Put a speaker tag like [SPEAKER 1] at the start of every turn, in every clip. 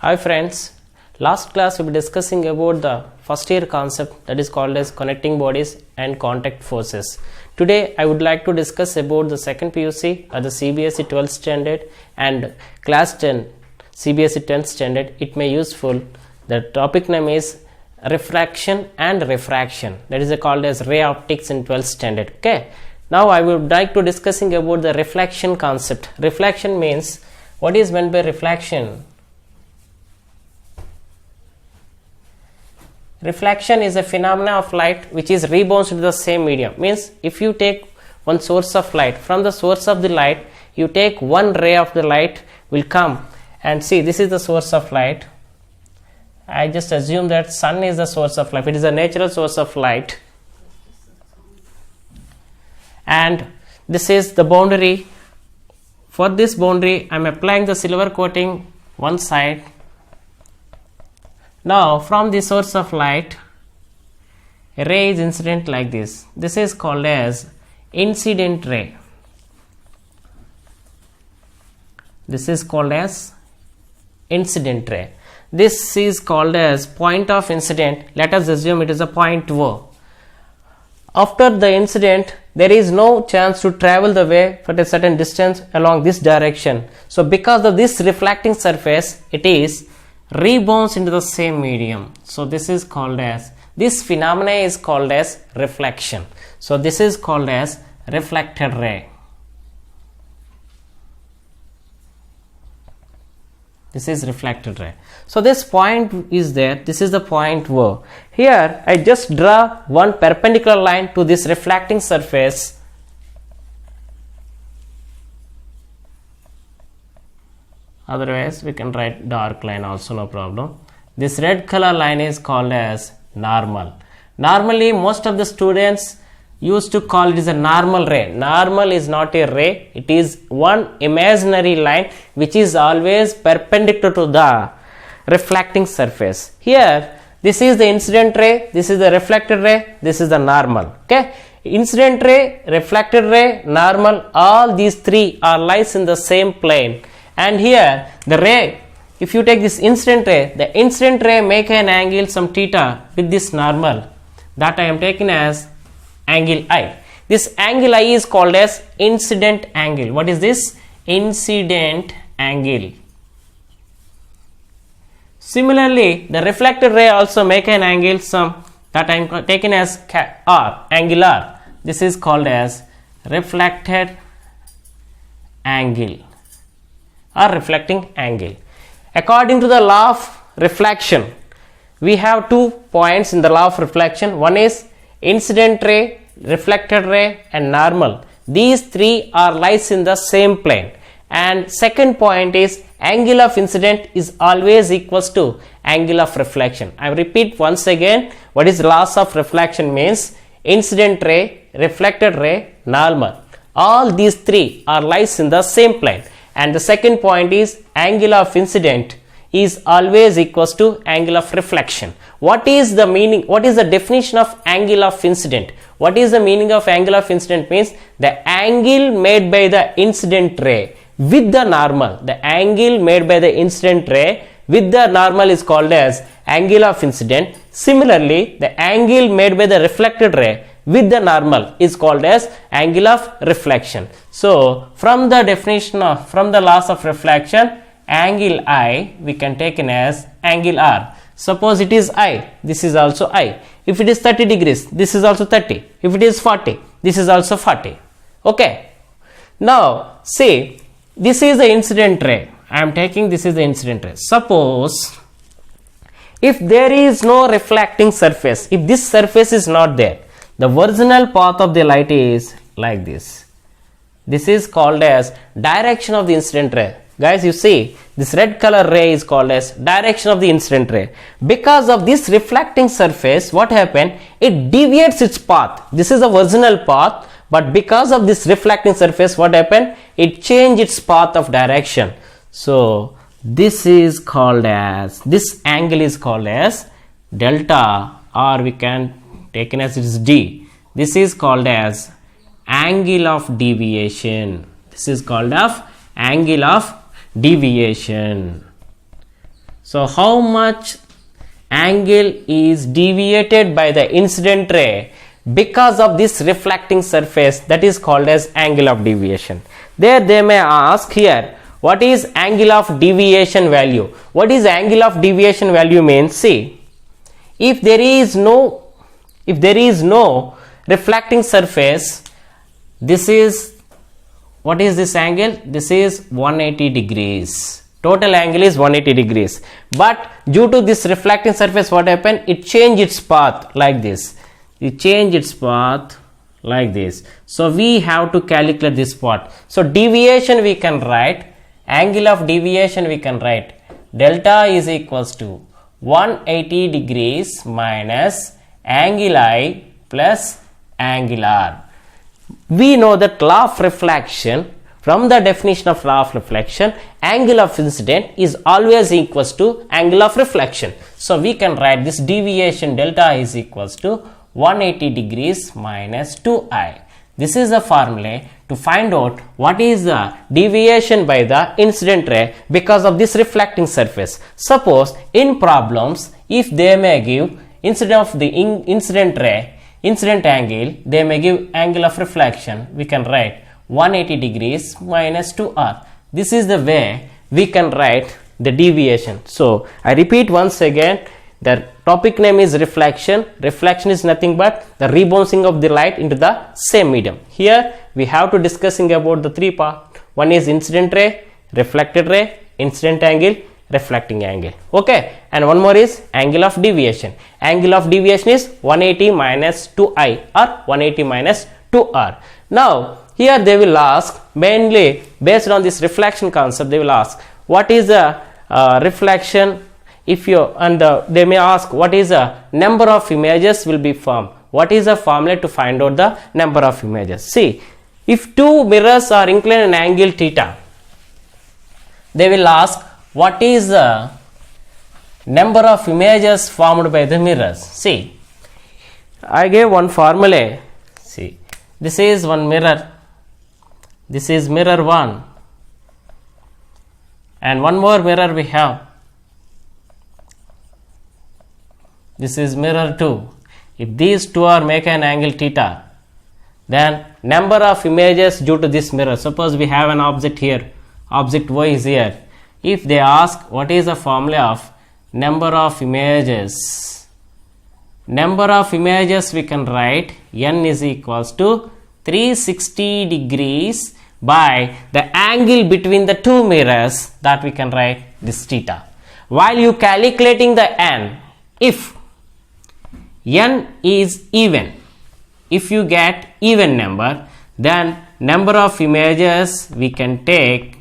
[SPEAKER 1] Hi friends, last class we were discussing about the first year concept that is called as connecting bodies and contact forces. Today I would like to discuss about the second PUC or the CBSE 12th standard and class 10 CBSE 10th standard. It may useful. The topic name is refraction and refraction, that is called as ray optics in 12th standard. Okay, now I would like to discussing about the reflection concept. Reflection means, what is meant by reflection? Reflection is a phenomena of light which is rebounds to the same medium. Means if you take one source of light, from the source of the light you take one ray of the light will come, and see, this is the source of light. I just assume that sun is the source of light. It is a natural source of light, and this is the boundary. For this boundary I am applying the silver coating one side. Now from the source of light a ray is incident like this. This is called as incident ray. This is called as incident ray. This is called as point of incident. Let us assume it is a point O. After the incident there is no chance to travel the wave for a certain distance along this direction. So because of this reflecting surface, it is rebounds into the same medium. So this is called as, this phenomena is called as reflection. So this is called as reflected ray. This is reflected ray. So this point is there. This is the point O. Here I just draw one perpendicular line to this reflecting surface. Otherwise we can write dark line also, no problem. This red color line is called as normal. Normally most of the students used to call it as a normal ray. Normal is not a ray, it is one imaginary line which is always perpendicular to the reflecting surface. Here this is the incident ray, this is the reflected ray, this is the normal. Okay, incident ray, reflected ray, normal, all these three are lies in the same plane. And here the ray, if you take this incident ray, the incident ray make an angle some theta with this normal, that I am taking as angle I. This angle I is called as incident angle. What is this? Incident angle. Similarly, the reflected ray also make an angle some, that I am taking as R, angle R. This is called as reflected angle or reflecting angle. According to the law of reflection, we have 2 points in the law of reflection. One is incident ray, reflected ray and normal. These three are lies in the same plane. And second point is angle of incident is always equals to angle of reflection. I repeat once again, what is laws of reflection means: incident ray, reflected ray, normal. All these three are lies in the same plane. And the second point is angle of incident is always equals to angle of reflection. What is the meaning? What is the definition of angle of incident? What is the meaning of angle of incident? Means the angle made by the incident ray with the normal. The angle made by the incident ray with the normal is called as angle of incident. Similarly, the angle made by the reflected ray with the normal is called as angle of reflection. So from the definition of, from the laws of reflection, angle I we can take in as angle R. Suppose it is I, this is also I. If it is 30 degrees, this is also 30. If it is 40, this is also 40. Okay. Now see, this is the incident ray. I am taking, this is the incident ray. Suppose if there is no reflecting surface, if this surface is not there, the original path of the light is like this. This is called as direction of the incident ray. Guys, you see, this red color ray is called as direction of the incident ray. Because of this reflecting surface, what happened? It deviates its path. This is the original path, but because of this reflecting surface, what happened? It changed its path of direction. So this is called as, this angle is called as delta, or we can take it as it is D. This is called as angle of deviation. This is called of angle of deviation. So how much angle is deviated by the incident ray because of this reflecting surface, that is called as angle of deviation. There they may ask here, what is angle of deviation value? What is angle of deviation value means? See, if there is no reflecting surface, this is, what is this angle? This is 180 degrees. Total angle is 180 degrees. But due to this reflecting surface, what happened? It changed its path like this. It changed its path like this. So we have to calculate this part. So deviation we can write, angle of deviation we can write, delta is equals to 180 degrees minus angle I plus angle R. We know that law of reflection, from the definition of law of reflection, angle of incident is always equals to angle of reflection. So we can write this deviation delta is equals to 180 degrees minus 2i. This is the formula to find out what is the deviation by the incident ray because of this reflecting surface. Suppose in problems, if they may give, instead of the incident ray, incident angle, they may give angle of reflection, we can write 180 degrees minus 2r. This is the way we can write the deviation. So I repeat once again, the topic name is reflection. Reflection is nothing but the rebouncing of the light into the same medium. Here we have to discussing about the three parts. One is incident ray, reflected ray, incident angle, reflecting angle. Okay, and one more is angle of deviation. Angle of deviation is 180 minus 2i or 180 minus 2r. Now here they will ask, mainly based on this reflection concept, they will ask what is the reflection, if you, and they may ask what is the number of images will be formed. What is the formula to find out the number of images? See, if two mirrors are inclined an angle theta, they will ask what is the number of images formed by the mirrors. See, I gave one formula. See, this is one mirror, this is mirror 1, and one more mirror we have, this is mirror 2. If these two are make an angle theta, then number of images due to this mirror, suppose we have an object here, object Y is here. If they ask what is the formula of number of images, we can write n is equals to 360 degrees by the angle between the two mirrors, that we can write this theta. While you calculating the n, if n is even, if you get even number, then number of images we can take,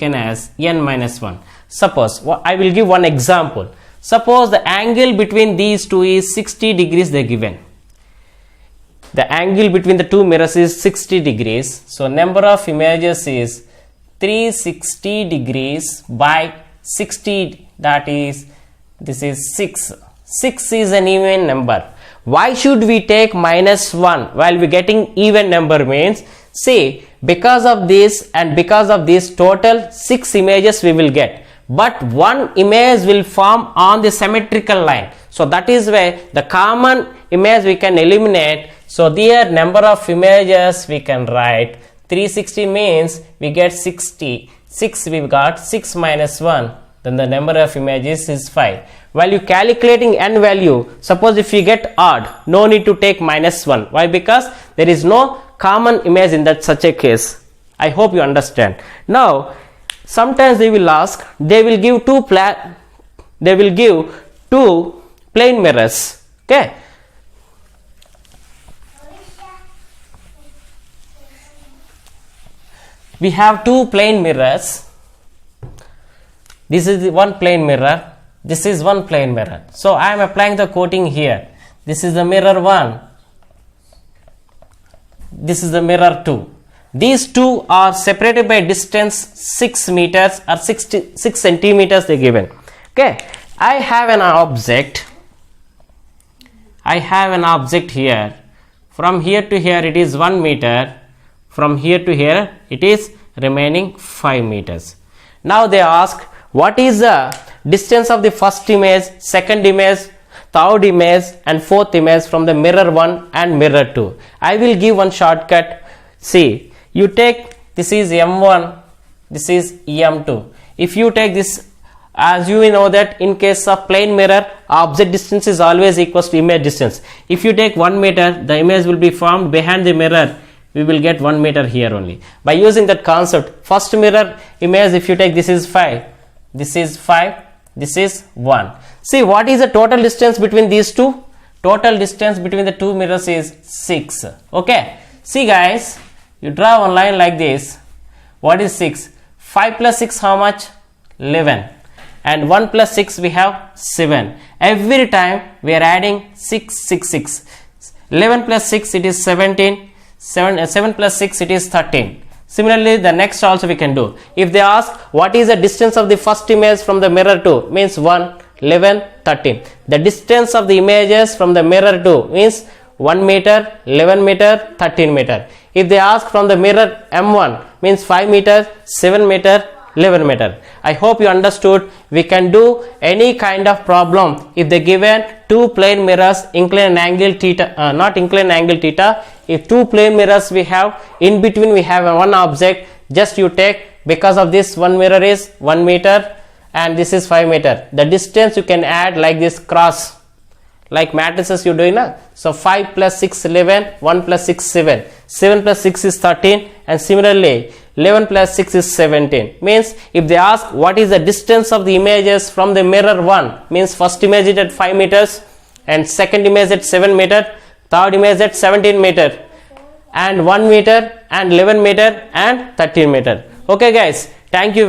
[SPEAKER 1] as n minus 1. Suppose, I will give one example. Suppose the angle between these two is 60 degrees they given. The angle between the two mirrors is 60 degrees. So number of images is 360 degrees by 60, that is, this is 6. 6 is an even number. Why should we take minus 1 while we getting even number? Means, see, because of this and because of this, total 6 images we will get, but one image will form on the symmetrical line. So that is why the common image we can eliminate. So there number of images we can write 360 means we get 60. 6 we got 6 minus 1, then the number of images is 5. While you calculating n value, suppose if you get odd, no need to take minus 1. Why? Because there is no common image in that such a case. I hope you understand. Now sometimes they will ask, they will give two plane mirrors. Okay, we have two plane mirrors. This is the one plane mirror, this is one plane mirror. So I am applying the coating here. This is the mirror 1, this is the mirror 2. These two are separated by distance 6 meters or 6 centimeters they given. Okay, I have an object here. From here to here it is 1 meter. From here to here it is remaining 5 meters. Now they ask what is the distance of the first image, second image, third image and fourth image from the mirror 1 and mirror 2. I will give one shortcut. See, you take, this is M1, this is M2. If you take this, as you know that in case of plane mirror, object distance is always equals to image distance. If you take 1 meter, the image will be formed behind the mirror. We will get 1 meter here only. By using that concept, first mirror image, if you take, this is 5, this is 5, this is 1. See, what is the total distance between these two? Total distance between the two mirrors is 6. Okay. See guys, you draw one line like this. What is 6? 5 plus 6 how much? 11. And 1 plus 6 we have 7. Every time we are adding 6, 6, 6. 11 plus 6 it is 17. 7 plus 6 it is 13. Similarly, the next also we can do. If they ask what is the distance of the first image from the mirror 2, means 1, 11, 13. The distance of the images from the mirror 2 means 1 meter, 11 meter, 13 meter. If they ask from the mirror M1, means 5 meter, 7 meter, 11 meter. I hope you understood. We can do any kind of problem if they given two plane mirrors, inclined angle theta, not inclined angle theta. If two plane mirrors we have, in between we have one object, just you take, because of this one mirror is 1 meter and this is 5 meter. The distance you can add like this cross, like matrices you doing now. So 5 plus 6 11, 1 plus 6 7, 7 plus 6 is 13, and similarly 11 plus 6 is 17. Means if they ask what is the distance of the images from the mirror 1, means first image is at 5 meters and second image at 7 meter, third image at 17 meter and 1 meter and 11 meter and 13 meter. Okay guys, thank you.